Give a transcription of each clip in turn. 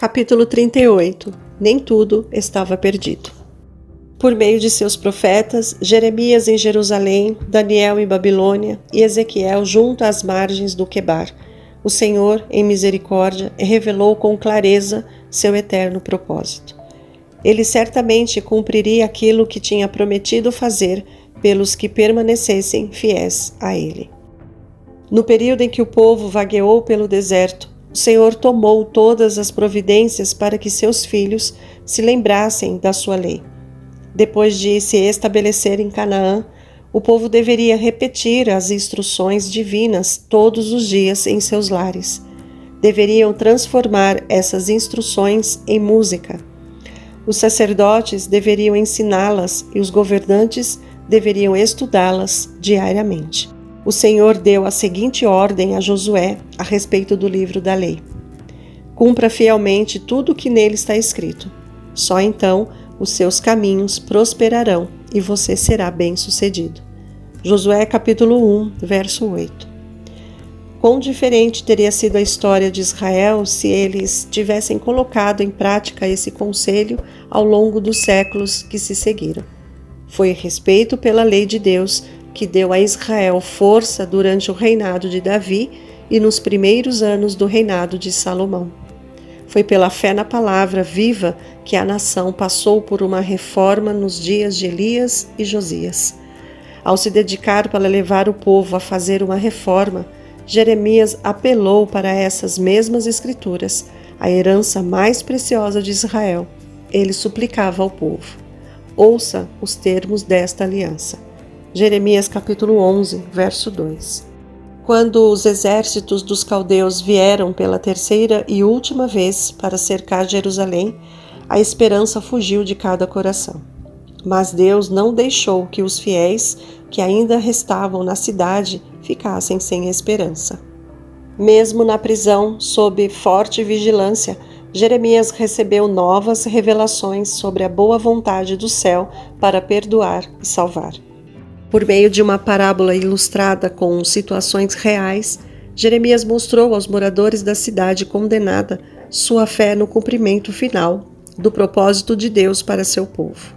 Capítulo 38. Nem tudo estava perdido. Por meio de seus profetas, Jeremias em Jerusalém, Daniel em Babilônia e Ezequiel junto às margens do Quebar, o Senhor, em misericórdia, revelou com clareza seu eterno propósito. Ele certamente cumpriria aquilo que tinha prometido fazer pelos que permanecessem fiéis a ele. No período em que o povo vagueou pelo deserto, o Senhor tomou todas as providências para que seus filhos se lembrassem da sua lei. Depois de se estabelecer em Canaã, o povo deveria repetir as instruções divinas todos os dias em seus lares. Deveriam transformar essas instruções em música. Os sacerdotes deveriam ensiná-las e os governantes deveriam estudá-las diariamente. O Senhor deu a seguinte ordem a Josué a respeito do livro da lei: cumpra fielmente tudo o que nele está escrito. Só então os seus caminhos prosperarão e você será bem-sucedido. Josué capítulo 1, verso 8. Quão diferente teria sido a história de Israel se eles tivessem colocado em prática esse conselho ao longo dos séculos que se seguiram. Foi respeito pela lei de Deus que deu a Israel força durante o reinado de Davi e nos primeiros anos do reinado de Salomão. Foi pela fé na palavra viva que a nação passou por uma reforma nos dias de Elias e Josias. Ao se dedicar para levar o povo a fazer uma reforma, Jeremias apelou para essas mesmas escrituras, a herança mais preciosa de Israel. Ele suplicava ao povo: ouça os termos desta aliança. Jeremias capítulo 11, verso 2. Quando os exércitos dos caldeus vieram pela terceira e última vez para cercar Jerusalém, a esperança fugiu de cada coração. Mas Deus não deixou que os fiéis que ainda restavam na cidade ficassem sem esperança. Mesmo na prisão, sob forte vigilância, Jeremias recebeu novas revelações sobre a boa vontade do céu para perdoar e salvar. Por meio de uma parábola ilustrada com situações reais, Jeremias mostrou aos moradores da cidade condenada sua fé no cumprimento final do propósito de Deus para seu povo.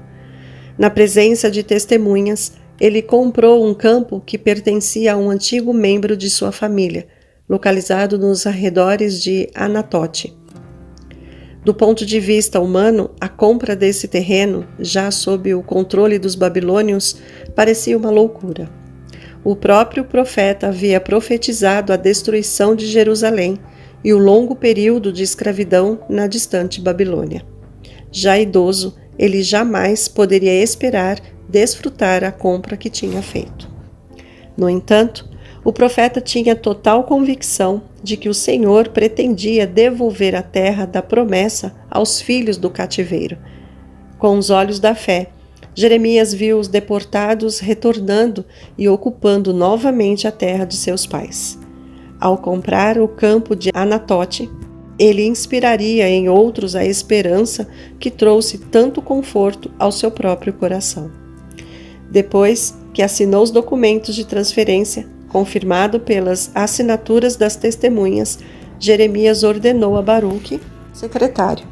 Na presença de testemunhas, ele comprou um campo que pertencia a um antigo membro de sua família, localizado nos arredores de Anatote. Do ponto de vista humano, a compra desse terreno, já sob o controle dos babilônios, parecia uma loucura. O próprio profeta havia profetizado a destruição de Jerusalém e o longo período de escravidão na distante Babilônia. Já idoso, ele jamais poderia esperar desfrutar a compra que tinha feito. No entanto, o profeta tinha total convicção de que o Senhor pretendia devolver a terra da promessa aos filhos do cativeiro. Com os olhos da fé, Jeremias viu os deportados retornando e ocupando novamente a terra de seus pais. Ao comprar o campo de Anatote, ele inspiraria em outros a esperança que trouxe tanto conforto ao seu próprio coração. Depois que assinou os documentos de transferência, confirmado pelas assinaturas das testemunhas, Jeremias ordenou a Baruque, secretário: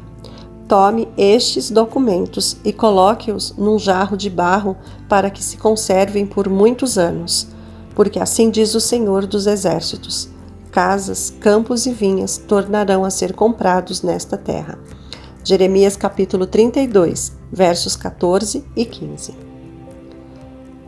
tome estes documentos e coloque-os num jarro de barro para que se conservem por muitos anos, porque assim diz o Senhor dos Exércitos: casas, campos e vinhas tornarão a ser comprados nesta terra. Jeremias capítulo 32, versos 14 e 15.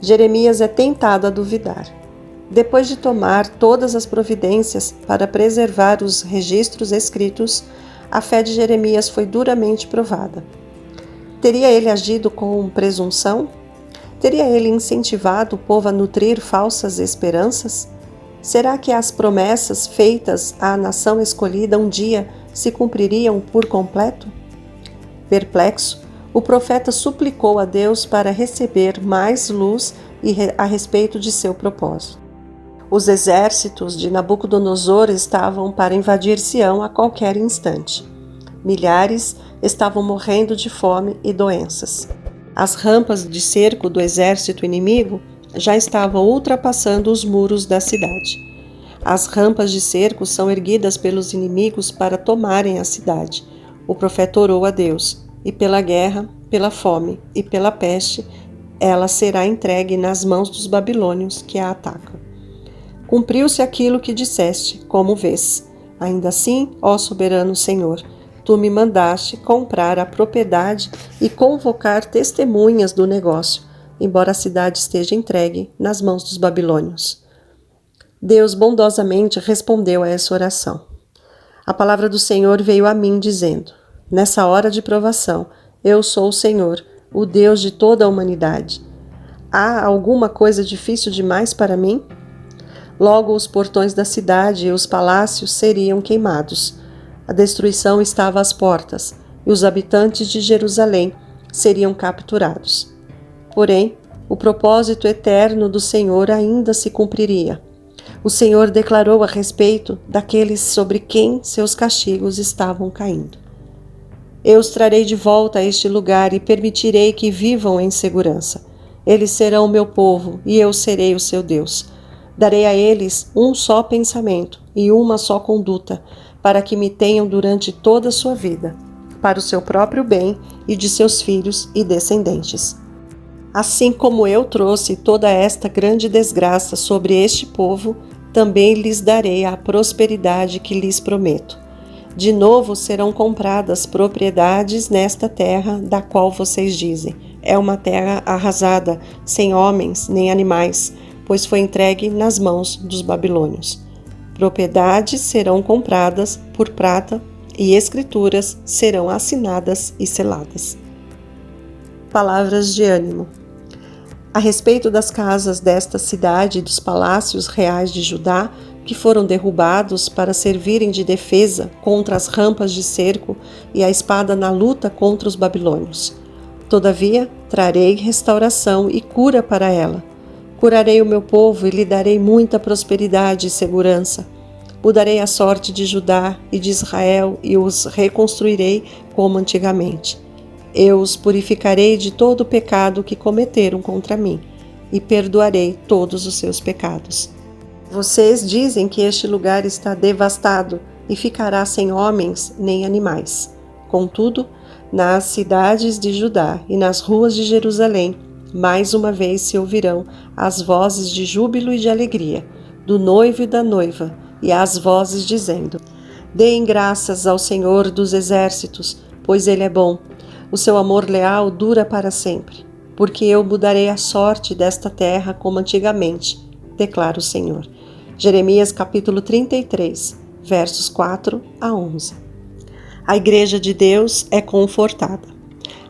Jeremias é tentado a duvidar. Depois de tomar todas as providências para preservar os registros escritos, a fé de Jeremias foi duramente provada. Teria ele agido com presunção? Teria ele incentivado o povo a nutrir falsas esperanças? Será que as promessas feitas à nação escolhida um dia se cumpririam por completo? Perplexo, o profeta suplicou a Deus para receber mais luz a respeito de seu propósito. Os exércitos de Nabucodonosor estavam para invadir Sião a qualquer instante. Milhares estavam morrendo de fome e doenças. As rampas de cerco do exército inimigo já estavam ultrapassando os muros da cidade. As rampas de cerco são erguidas pelos inimigos para tomarem a cidade. O profeta orou a Deus, e pela guerra, pela fome e pela peste, ela será entregue nas mãos dos babilônios que a atacam. Cumpriu-se aquilo que disseste, como vês. Ainda assim, ó soberano Senhor, tu me mandaste comprar a propriedade e convocar testemunhas do negócio, embora a cidade esteja entregue nas mãos dos babilônios. Deus bondosamente respondeu a essa oração. A palavra do Senhor veio a mim dizendo: nessa hora de provação, eu sou o Senhor, o Deus de toda a humanidade. Há alguma coisa difícil demais para mim? Logo os portões da cidade e os palácios seriam queimados. A destruição estava às portas, e os habitantes de Jerusalém seriam capturados. Porém, o propósito eterno do Senhor ainda se cumpriria. O Senhor declarou a respeito daqueles sobre quem seus castigos estavam caindo. Eu os trarei de volta a este lugar e permitirei que vivam em segurança. Eles serão meu povo e eu serei o seu Deus. Darei a eles um só pensamento e uma só conduta, para que me tenham durante toda a sua vida, para o seu próprio bem e de seus filhos e descendentes. Assim como eu trouxe toda esta grande desgraça sobre este povo, também lhes darei a prosperidade que lhes prometo. De novo serão compradas propriedades nesta terra da qual vocês dizem: é uma terra arrasada, sem homens nem animais, pois foi entregue nas mãos dos babilônios. Propriedades serão compradas por prata e escrituras serão assinadas e seladas. Palavras de ânimo. A respeito das casas desta cidade e dos palácios reais de Judá, que foram derrubados para servirem de defesa contra as rampas de cerco e a espada na luta contra os babilônios. Todavia, trarei restauração e cura para ela. Curarei o meu povo e lhe darei muita prosperidade e segurança. Mudarei a sorte de Judá e de Israel e os reconstruirei como antigamente. Eu os purificarei de todo o pecado que cometeram contra mim e perdoarei todos os seus pecados. Vocês dizem que este lugar está devastado e ficará sem homens nem animais. Contudo, nas cidades de Judá e nas ruas de Jerusalém, mais uma vez se ouvirão as vozes de júbilo e de alegria, do noivo e da noiva, e as vozes dizendo: deem graças ao Senhor dos exércitos, pois Ele é bom. O seu amor leal dura para sempre, porque eu mudarei a sorte desta terra como antigamente, declara o Senhor. Jeremias capítulo 33, versos 4 a 11. A Igreja de Deus é confortada.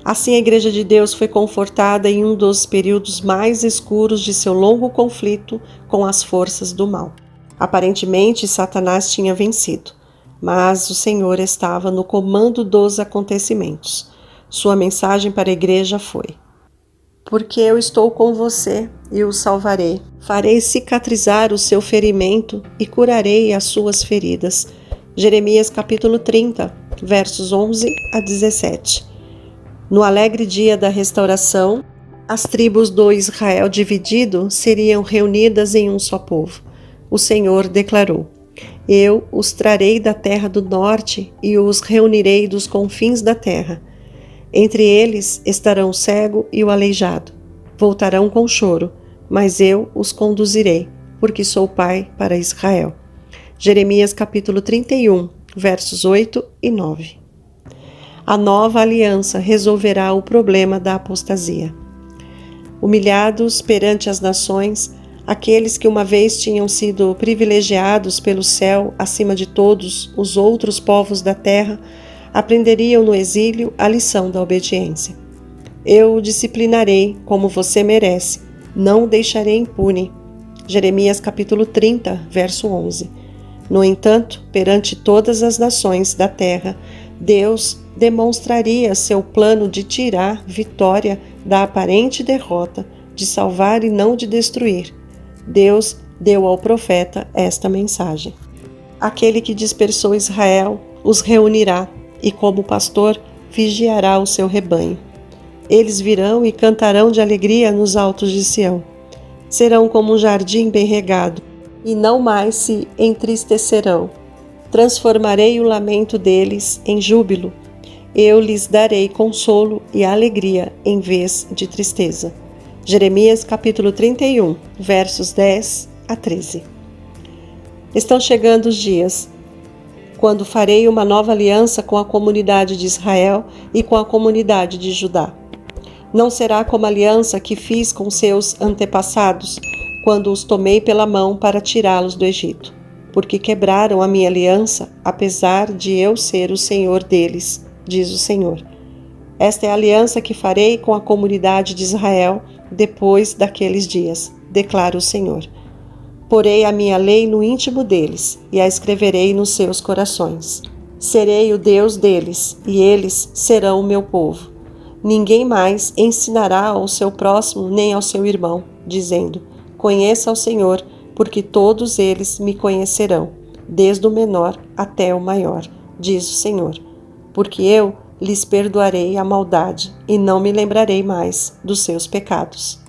Assim, a Igreja de Deus foi confortada em um dos períodos mais escuros de seu longo conflito com as forças do mal. Aparentemente, Satanás tinha vencido, mas o Senhor estava no comando dos acontecimentos. Sua mensagem para a igreja foi: porque eu estou com você e o salvarei. Farei cicatrizar o seu ferimento e curarei as suas feridas. Jeremias capítulo 30, versos 11 a 17. No alegre dia da restauração, as tribos do Israel dividido seriam reunidas em um só povo. O Senhor declarou: eu os trarei da terra do norte e os reunirei dos confins da terra. Entre eles estarão o cego e o aleijado. Voltarão com choro, mas eu os conduzirei, porque sou pai para Israel. Jeremias capítulo 31, versos 8 e 9. A nova aliança resolverá o problema da apostasia. Humilhados perante as nações, aqueles que uma vez tinham sido privilegiados pelo céu acima de todos os outros povos da terra, aprenderiam no exílio a lição da obediência. Eu o disciplinarei como você merece, não o deixarei impune. Jeremias capítulo 30, verso 11. No entanto, perante todas as nações da terra, Deus demonstraria seu plano de tirar vitória da aparente derrota, de salvar e não de destruir. Deus deu ao profeta esta mensagem: aquele que dispersou Israel os reunirá, e como pastor vigiará o seu rebanho. Eles virão e cantarão de alegria nos altos de Sião. Serão como um jardim bem regado, e não mais se entristecerão. Transformarei o lamento deles em júbilo, eu lhes darei consolo e alegria em vez de tristeza. Jeremias capítulo 31, versos 10 a 13. Estão chegando os dias quando farei uma nova aliança com a comunidade de Israel e com a comunidade de Judá. Não será como a aliança que fiz com seus antepassados, quando os tomei pela mão para tirá-los do Egito, porque quebraram a minha aliança, apesar de eu ser o Senhor deles, diz o Senhor. Esta é a aliança que farei com a comunidade de Israel depois daqueles dias, declara o Senhor. Porei a minha lei no íntimo deles e a escreverei nos seus corações. Serei o Deus deles e eles serão o meu povo. Ninguém mais ensinará ao seu próximo nem ao seu irmão, dizendo: conheça ao Senhor, porque todos eles me conhecerão, desde o menor até o maior, diz o Senhor. Porque eu lhes perdoarei a maldade e não me lembrarei mais dos seus pecados.